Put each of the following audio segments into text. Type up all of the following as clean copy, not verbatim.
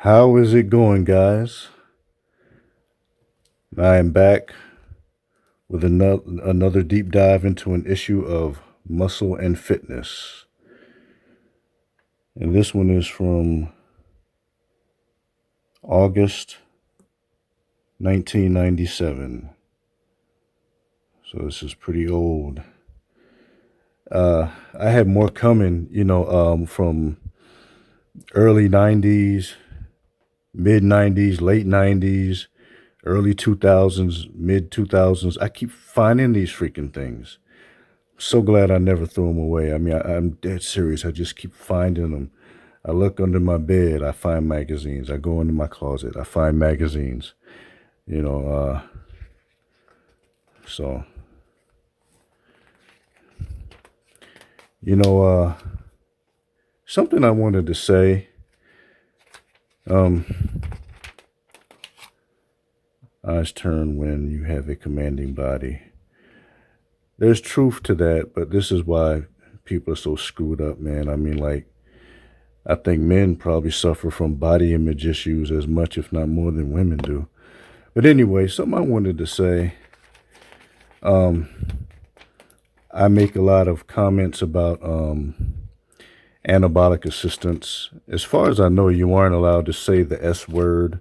How is it going, guys? I am back with another deep dive into an issue of muscle and fitness. And this one is from August 1997. So this is pretty old. I had more coming, from early 90s, mid 90s, late 90s, early 2000s, mid 2000s. I keep finding these freaking things. So glad I never threw them away. I mean, I'm dead serious. I just keep finding them. I look under my bed, I find magazines. I go into my closet, I find magazines. You know, so, you know, something I wanted to say. Eyes turn when you have a commanding body. There's truth to that, but this is why people are so screwed up, man. I mean, like, I think men probably suffer from body image issues as much, if not more, than women do. But anyway, something I wanted to say. I make a lot of comments about anabolic assistance. As far as I know, you aren't allowed to say the S word.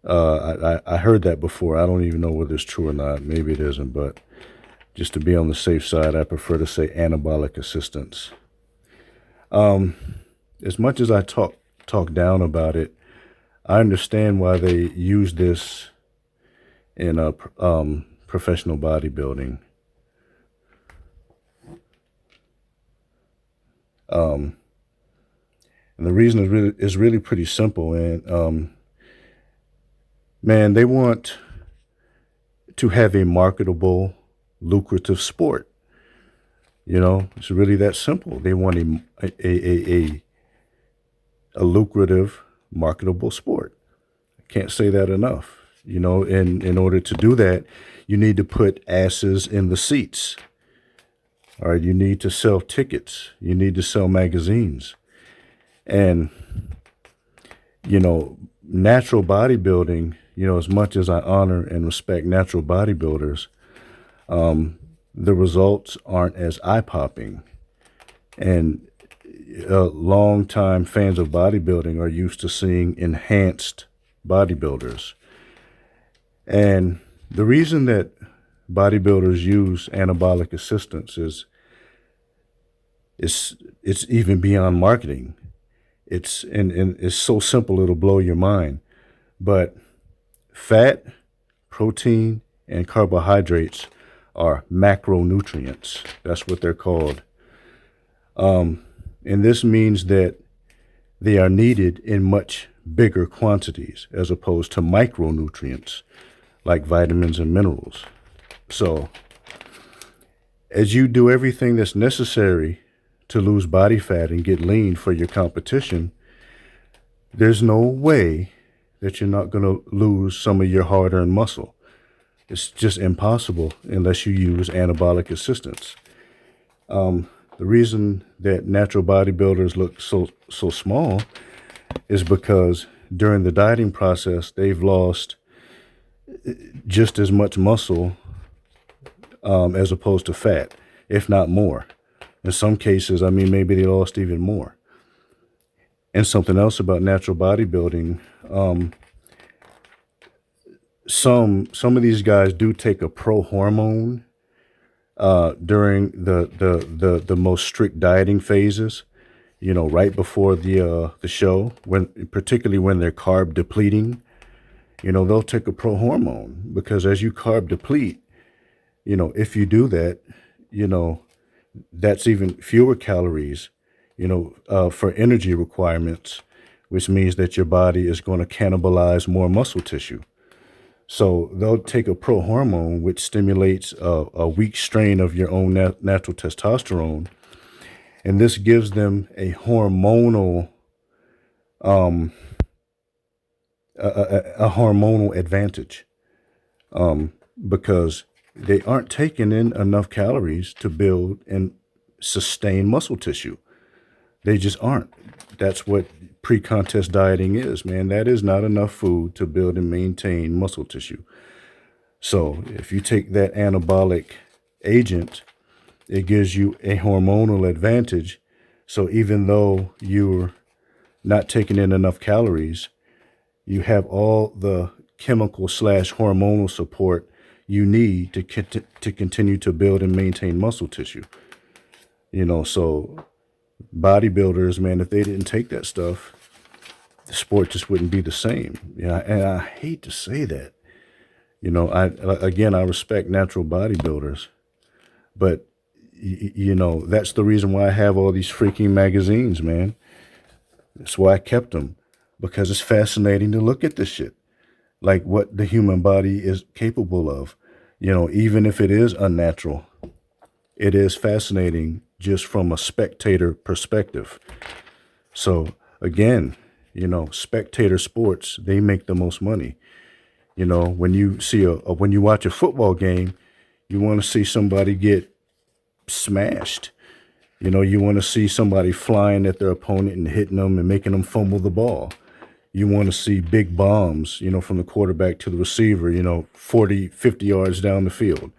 I heard that before. I don't even know whether it's true or not. Maybe it isn't, but just to be on the safe side, I prefer to say anabolic assistance. As much as I talk down about it, I understand why they use this in professional bodybuilding. And the reason is really pretty simple. And man, they want to have a marketable, lucrative sport. You know, it's really that simple. They want a lucrative, marketable sport. I can't say that enough. You know, in order to do that, you need to put asses in the seats. All right, you need to sell tickets. You need to sell magazines. And, you know, natural bodybuilding, you know, as much as I honor and respect natural bodybuilders, the results aren't as eye-popping. And long-time fans of bodybuilding are used to seeing enhanced bodybuilders. And the reason that bodybuilders use anabolic assistance is it's even beyond marketing. It's so simple it'll blow your mind. But fat, protein, and carbohydrates are macronutrients. That's what they're called. And this means that they are needed in much bigger quantities as opposed to micronutrients like vitamins and minerals. So as you do everything that's necessary to lose body fat and get lean for your competition, there's no way that you're not going to lose some of your hard-earned muscle. It's just impossible unless you use anabolic assistance. The reason that natural bodybuilders look so small is because during the dieting process, they've lost just as much muscle as opposed to fat, if not more. In some cases, I mean, maybe they lost even more. And something else about natural bodybuilding, some of these guys do take a pro-hormone during the most strict dieting phases, you know, right before the show, particularly when they're carb depleting. You know, they'll take a pro-hormone because as you carb deplete, you know, if you do that, you know, that's even fewer calories, you know, for energy requirements, which means that your body is going to cannibalize more muscle tissue. So they'll take a pro-hormone, which stimulates a weak strain of your own natural testosterone. And this gives them a hormonal, a hormonal advantage because they aren't taking in enough calories to build and sustain muscle tissue. They just aren't. That's what pre-contest dieting is, man. That is not enough food to build and maintain muscle tissue. So if you take that anabolic agent, it gives you a hormonal advantage. So even though you're not taking in enough calories, you have all the chemical slash hormonal support you need to continue to build and maintain muscle tissue. So bodybuilders, man, if they didn't take that stuff, the sport just wouldn't be the same. And I hate to say that. I respect natural bodybuilders, but that's the reason why I have all these freaking magazines, man. That's why I kept them, because it's fascinating to look at this shit, like what the human body is capable of. Even if it is unnatural, it is fascinating just from a spectator perspective. So again, spectator sports, they make the most money. When you see when you watch a football game, you want to see somebody get smashed. You want to see somebody flying at their opponent and hitting them and making them fumble the ball. You want to see big bombs, from the quarterback to the receiver, 40, 50 yards down the field.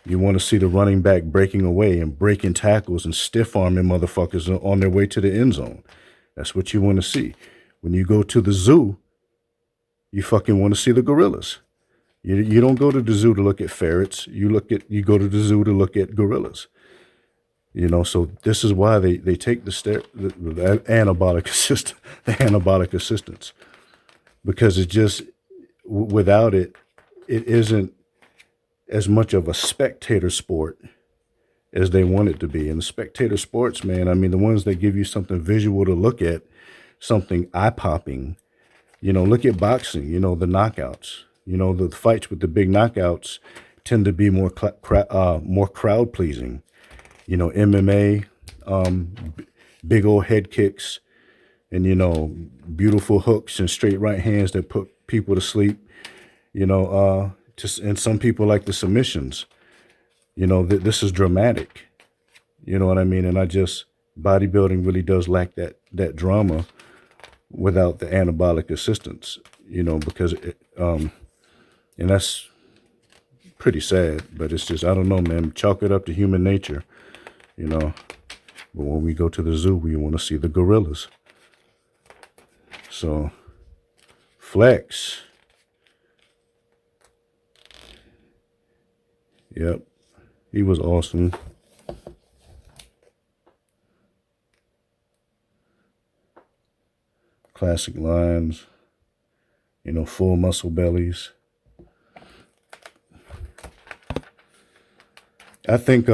You want to see the running back breaking away and breaking tackles and stiff arming motherfuckers on their way to the end zone. That's what you want to see. When you go to the zoo, you fucking want to see the gorillas. You don't go to the zoo to look at ferrets. You go to the zoo to look at gorillas. So this is why they take the anabolic assistance, because it just, without it, it isn't as much of a spectator sport as they want it to be. And the spectator sports, man, I mean, the ones that give you something visual to look at, something eye-popping, look at boxing, the knockouts, the fights with the big knockouts tend to be more crowd-pleasing. MMA, big old head kicks and, beautiful hooks and straight right hands that put people to sleep, and some people like the submissions. This is dramatic. You know what I mean? And bodybuilding really does lack that drama without the anabolic assistance, because and that's pretty sad, but it's just, I don't know, man, chalk it up to human nature, but when we go to the zoo, we want to see the gorillas. So Flex, yep, he was awesome. Classic lines, full muscle bellies. I think,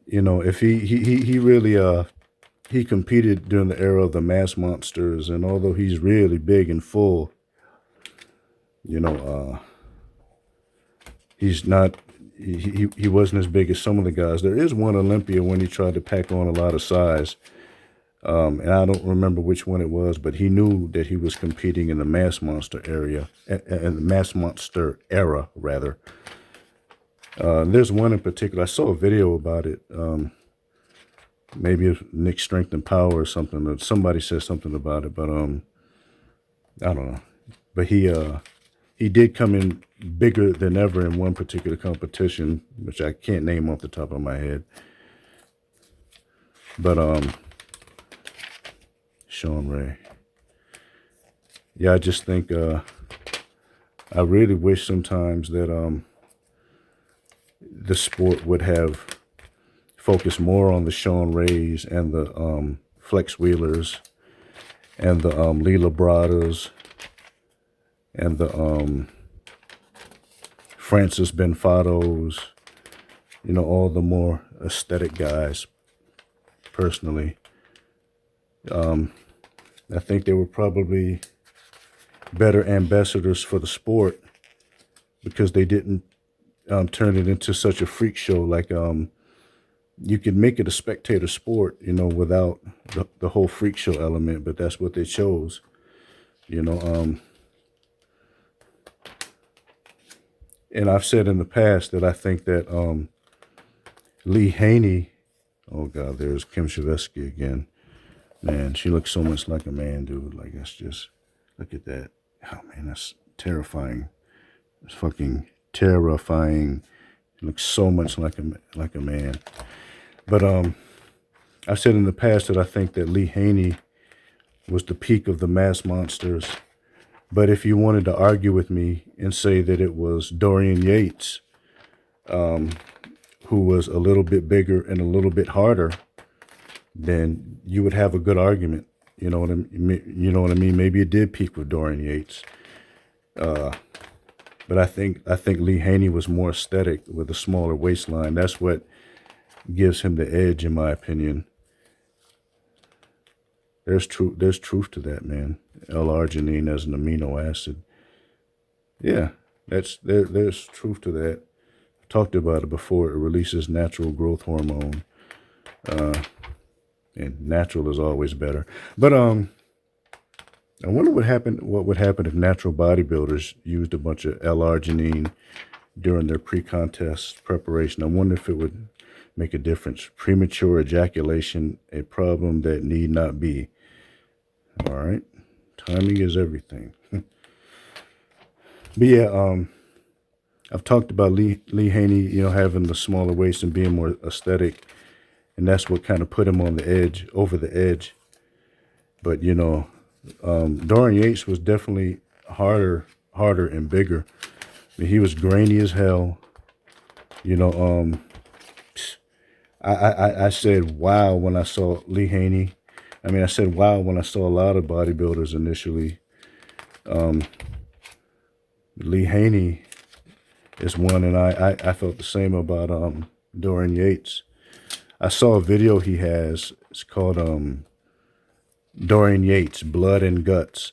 if he really, he competed during the era of the mass monsters, and although he's really big and full, he's not, he wasn't as big as some of the guys. There is one Olympia when he tried to pack on a lot of size. And I don't remember which one it was, but he knew that he was competing in the mass monster area, in the mass monster era, rather. There's one in particular. I saw a video about it. Maybe it's Nick Strength and Power or something. Or somebody said something about it, but I don't know. But he did come in bigger than ever in one particular competition, which I can't name off the top of my head. But Sean Ray. Yeah, I just think I really wish sometimes that the sport would have focused more on the Sean Rays and the Flex Wheelers and the Leela Bradas and the Francis Benfados, all the more aesthetic guys, personally. I think they were probably better ambassadors for the sport because they didn't turn it into such a freak show. Like you could make it a spectator sport, without the whole freak show element, but that's what they chose. And I've said in the past that I think that Lee Haney Oh God, there's Kim Shavesky again. Man, she looks so much like a man, dude. Like, that's just, look at that. Oh man, that's terrifying. It's fucking terrifying. She looks so much like a man. But I've said in the past that I think that Lee Haney was the peak of the mass monsters. But if you wanted to argue with me and say that it was Dorian Yates, who was a little bit bigger and a little bit harder, then you would have a good argument. You know what I mean? You know what I mean? Maybe it did peak with Dorian Yates. But I think Lee Haney was more aesthetic with a smaller waistline. That's what gives him the edge, in my opinion. There's truth to that, man. L-arginine as an amino acid. Yeah, there's truth to that. I talked about it before. It releases natural growth hormone. And natural is always better. But I wonder what would happen if natural bodybuilders used a bunch of L-arginine during their pre-contest preparation. I wonder if it would make a difference. Premature ejaculation, a problem that need not be. All right. Timing is everything. But yeah, I've talked about Lee Haney, you know, having the smaller waist and being more aesthetic. And that's what kind of put him on the edge, over the edge. But, you know, Dorian Yates was definitely harder and bigger. I mean, he was grainy as hell. You know, I said, wow, when I saw Lee Haney. I mean, I said, wow, when I saw a lot of bodybuilders initially. Lee Haney is one, and I felt the same about Dorian Yates. I saw a video he has. It's called Dorian Yates, Blood and Guts.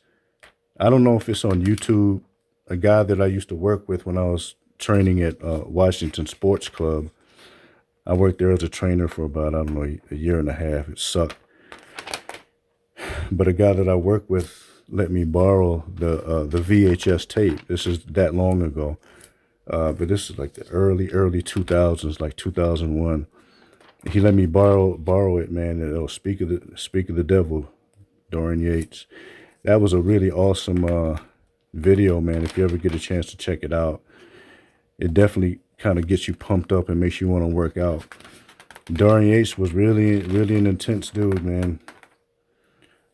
I don't know if it's on YouTube. A guy that I used to work with when I was training at Washington Sports Club. I worked there as a trainer for about, I don't know, a year and a half. It sucked. But a guy that I work with let me borrow the VHS tape. This is that long ago. But this is like the early 2000s, like 2001. He let me borrow it, man. And it'll Speak of the Devil, Dorian Yates. That was a really awesome video, man. If you ever get a chance to check it out, it definitely kind of gets you pumped up and makes you want to work out. Dorian Yates was really an intense dude, man.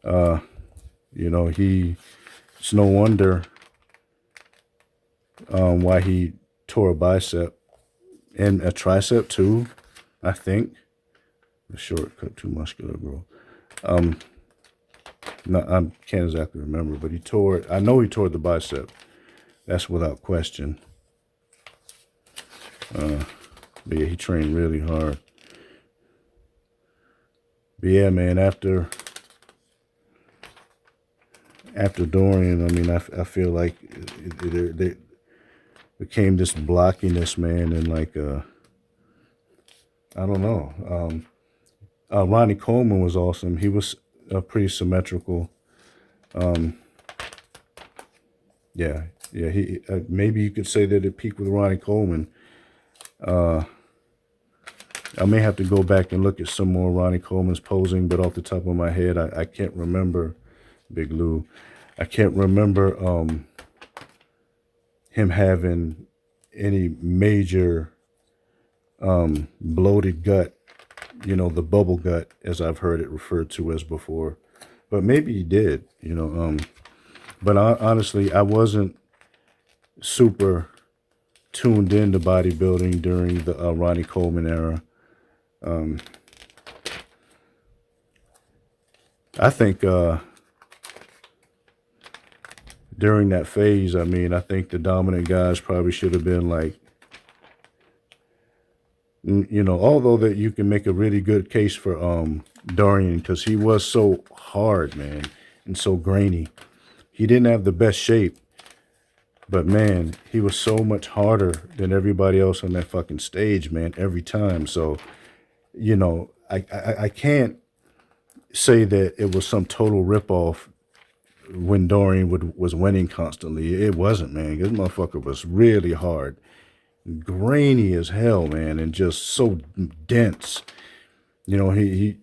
You know, it's no wonder why he tore a bicep and a tricep too, I think. The shortcut to muscular growth. No, I can't exactly remember, but he tore it. I know he tore the bicep. That's without question. But yeah, he trained really hard. But yeah, man, after Dorian, I mean, I feel like it became this blockiness, man, and like, I don't know. Ronnie Coleman was awesome. He was pretty symmetrical. Yeah, he maybe you could say that it peaked with Ronnie Coleman. I may have to go back and look at some more Ronnie Coleman's posing, but off the top of my head, I can't remember. Big Lou, I can't remember him having any major bloated gut, you know, the bubble gut, as I've heard it referred to as before. But maybe he did, you know. But honestly, I wasn't super tuned into bodybuilding during the Ronnie Coleman era. I think during that phase, I mean, I think the dominant guys probably should have been like, you know, although that you can make a really good case for Dorian, because he was so hard, man, and so grainy. He didn't have the best shape, but man, he was so much harder than everybody else on that fucking stage, man, every time. So, you know, I can't say that it was some total ripoff when Dorian was winning constantly. It wasn't, man. This motherfucker was really hard, grainy as hell, man, and just so dense. You know,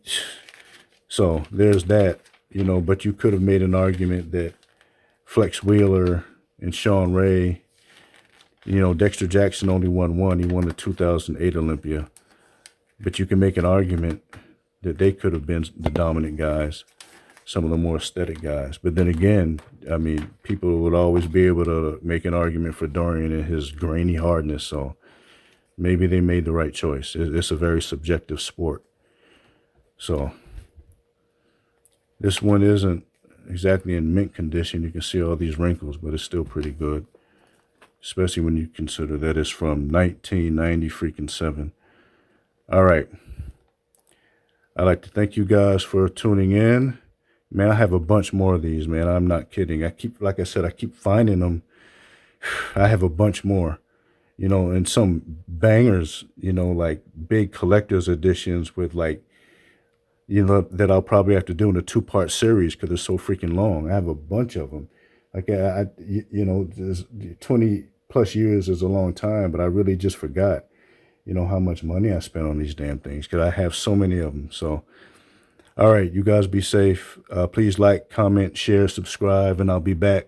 so there's that, you know, but you could have made an argument that Flex Wheeler and Sean Ray, you know, Dexter Jackson only won one. He won the 2008 Olympia. But you can make an argument that they could have been the dominant guys, some of the more aesthetic guys. But then again, I mean, people would always be able to make an argument for Dorian and his grainy hardness. So maybe they made the right choice. It's a very subjective sport. So this one isn't exactly in mint condition. You can see all these wrinkles, but it's still pretty good, especially when you consider that it's from 1997. All right. I'd like to thank you guys for tuning in. Man, I have a bunch more of these, man. I'm not kidding. Like I said, I keep finding them. I have a bunch more, you know, and some bangers, you know, like big collector's editions with like, you know, that I'll probably have to do in a 2-part series because they're so freaking long. I have a bunch of them. Like, you know, 20 plus years is a long time, but I really just forgot, you know, how much money I spent on these damn things because I have so many of them. So, all right, you guys be safe. Please like, comment, share, subscribe, and I'll be back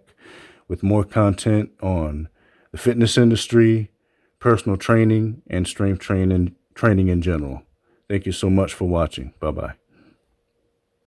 with more content on the fitness industry, personal training, and strength training in general. Thank you so much for watching. Bye-bye.